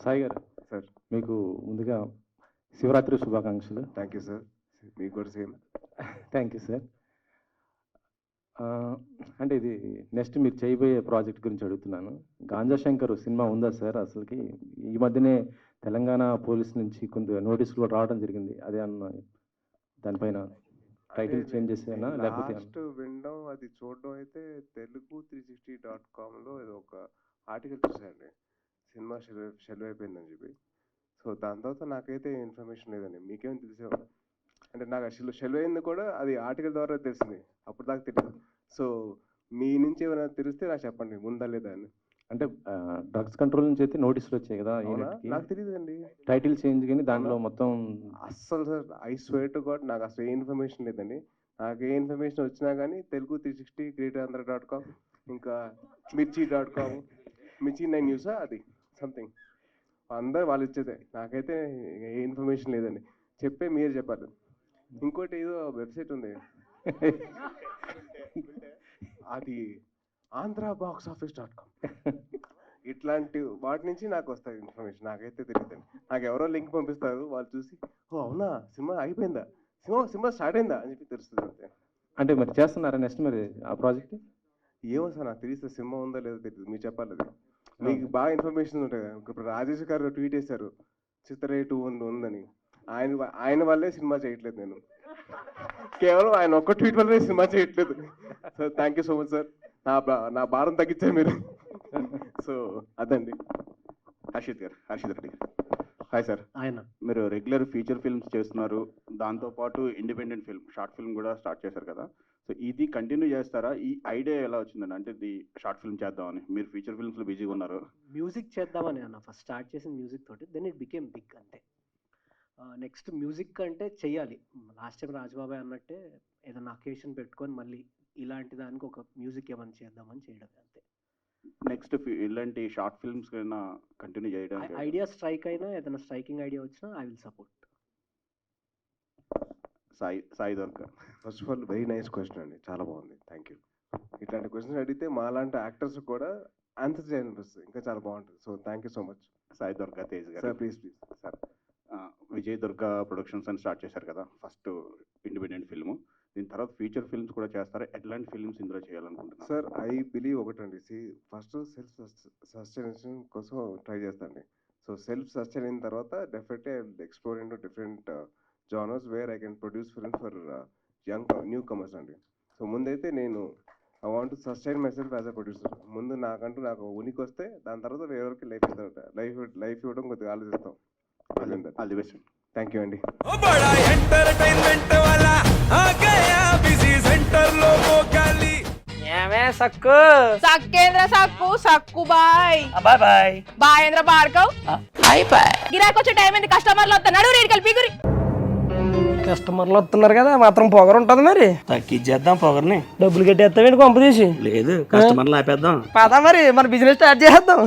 సాయి గారు సార్ మీకు ముందుగా శివరాత్రి శుభాకాంక్షలు. Thank you sir. మీకు కూడా సేమ్. Thank you sir. అంటే ఇది నెక్స్ట్ మీరు చేయబోయే ప్రాజెక్ట్ గురించి అడుగుతున్నాను. గాంజా శంకర్ సినిమా ఉందా సార్? అసలుకి ఈ మధ్యనే తెలంగాణ పోలీస్ నుంచి కొంత నోటీసులు కూడా రావడం జరిగింది. అదే అన్న దానిపైన టైటిల్ చేంజ్ చేసేనా లేకపోతే లాస్ట్ వినడం అది చూడడం అయితే Telugu360.comలో ఏదో ఒక ఆర్టికల్ చూసానండి, సినిమా షెల్ అయిపోయిందని చెప్పి. సో దాని తర్వాత నాకైతే ఇన్ఫర్మేషన్ లేదండి. మీకేం తెలిసేవా? అంటే నాకు అసలు షెల్ అయింది కూడా అది ఆర్టికల్ ద్వారా తెలిసింది, అప్పుడు దాకా తెలియదు. సో మీ నుంచి ఏమైనా తెలిస్తే నాకు చెప్పండి, ఉందా లేదా అని. అంటే డ్రగ్స్ కంట్రోల్ నుంచి అయితే నోటీసులు వచ్చాయి కదా, అవునా? నాకు తెలియదండి. టైటిల్ చేంజ్ కానీ దాంట్లో మొత్తం అస్సలు sir, I swear to God నాకు అసలు ఏ ఇన్ఫర్మేషన్ లేదండి. నాకు ఏ ఇన్ఫర్మేషన్ వచ్చినా కానీ Telugu360, greatanandra.com, ఇంకా mirchi.com, మిర్చి 9 న్యూసా అది సంథింగ్, అందరు వాళ్ళు ఇచ్చేదే. నాకైతే ఏ ఇన్ఫర్మేషన్ లేదండి. చెప్పే మీరు చెప్పాలి. ఇంకోటి ఏదో వెబ్సైట్ ఉంది, అది AndraBoxOffice.com. ఇట్లాంటి వాటి నుంచి నాకు వస్తాయి ఇన్ఫర్మేషన్. నాకైతే తెలియదండి. నాకు ఎవరో లింక్ పంపిస్తారు, వాళ్ళు చూసి ఓ అవునా సినిమా అయిపోయిందా, సినిమా స్టార్ట్ అయిందా అని చెప్పి తెలుస్తుంది అంతే. అంటే మరి చేస్తున్నారా నెక్స్ట్ మరి ఆ ప్రాజెక్ట్? ఏమో సార్, నాకు తెలియదు. సినిమా ఉందో లేదో తెలియదు, మీరు చెప్పాలి. అది మీకు బాగా ఇన్ఫర్మేషన్ ఉంటాయి కదా. ఇప్పుడు రాజేష్ గారు ట్వీట్ చేశారు చిత్ర 2 ఉందని. ఆయన వల్లే సినిమా చేయట్లేదు నేను, కేవలం ఆయన ఒక్క ట్వీట్ వల్లే సినిమా చేయట్లేదు. Sir thank you so much sir, నా భారం తగ్గించారు మీరు. సో అదండి. హర్షిత్ రెడ్డి గారు హాయ్ సార్. ఆయన మీరు రెగ్యులర్ ఫీచర్ ఫిల్మ్స్ చేస్తున్నారు, దాంతోపాటు ఇండిపెండెంట్ ఫిల్మ్ షార్ట్ ఫిల్మ్ కూడా స్టార్ట్ చేశారు కదా. సో ఇది కంటిన్యూ చేస్తారా? ఈ ఐడియా ఎలా వచ్చిందండి? అంటే ఇది షార్ట్ ఫిల్మ్ చేద్దామని, మీరు ఫీచర్ ఫిల్మ్స్లో బిజీగా ఉన్నారు. మ్యూజిక్ చేద్దామని అన్న ఫస్ట్ స్టార్ట్ చేసిన మ్యూజిక్ తోటి, దెన్ ఇట్ బికేమ్ బిగ్. అంతే. నెక్స్ట్ మ్యూజిక్ అంటే చెయ్యాలి. లాస్ట్ టైం రాజబాబాయ్ అన్నట్టే ఏదైనా అకేషన్ పెట్టుకొని మళ్ళీ ఇలాంటి దానికి ఒక మ్యూజిక్ ఏమైనా చేద్దామని చేయడం అంతే. నెక్స్ట్ ఇలాంటి షార్ట్ ఫిల్మ్స్ కైనా కంటిన్యూ చేయడం ఐడియా స్ట్రైక్ అయినా ఏదైనా స్ట్రైకింగ్ ఐడియా వచ్చినా I will support. Sai Durga. First of all very nice question అండి, చాలా బాగుంది, థ్యాంక్ యూ. ఇట్లాంటి క్వశ్చన్ అడిగితే మా లాంటి యాక్టర్స్ కూడా ఆన్సర్ చేయాలనిపిస్తుంది, ఇంకా చాలా బాగుంటుంది. So thank you so much. Sai Durga Tej గారు. Sir please sir, Vijay Durga productions అని స్టార్ట్ చేశారు కదా, ఫస్ట్ ఇండిపెండెంట్ ఫిల్మ్. దీని తర్వాత ఫీచర్ ఫిల్మ్స్ కూడా చేస్తారు. ఎట్లాంటి ఫిల్మ్స్ ఇందులో చేయాలనుకుంటున్నారు? సార్ ఐ బిలీవ్ ఒకటండి, ఫస్ట్ సెల్ఫ్ సస్టైనేషన్ కోసం ట్రై చేస్తాండి. సో సెల్ఫ్ సస్టైన్ అయిన తర్వాత definitely I will explore in to different genres where I can produce film for young new comers అండి. సో ముందైతే నేను I want to sustain my self as a producer. ముందు నాకు ఉనికి వస్తే దాని తర్వాత వేరెవరికి లైఫ్ ఇవ్వడం కొద్దిగా ఆలోచిస్తాం. All the best. Thank you అండి. సక్కు సక్కేంద్ర సక్కు సక్కు బాయ్ బాయ్ బాయ్ బాయేంద్ర భార్గవ్ బాయ్ బాయ్. గిరాకి వచ్చే టైం ఏంది, కస్టమర్లు వస్తున్నాడు, రేటు కలిపి గురి. కస్టమర్లు వస్తున్నారు కదా, మాత్రం పొగరు ఉంటది మరి. తగ్గించేద్దాం పొగర్ని. డబ్బులు కట్టేస్తావేంటి కొంప తీసి? లేదు, కస్టమర్లు ఆపేద్దాం. పదా మరి మన బిజినెస్ స్టార్ట్ చేద్దాం.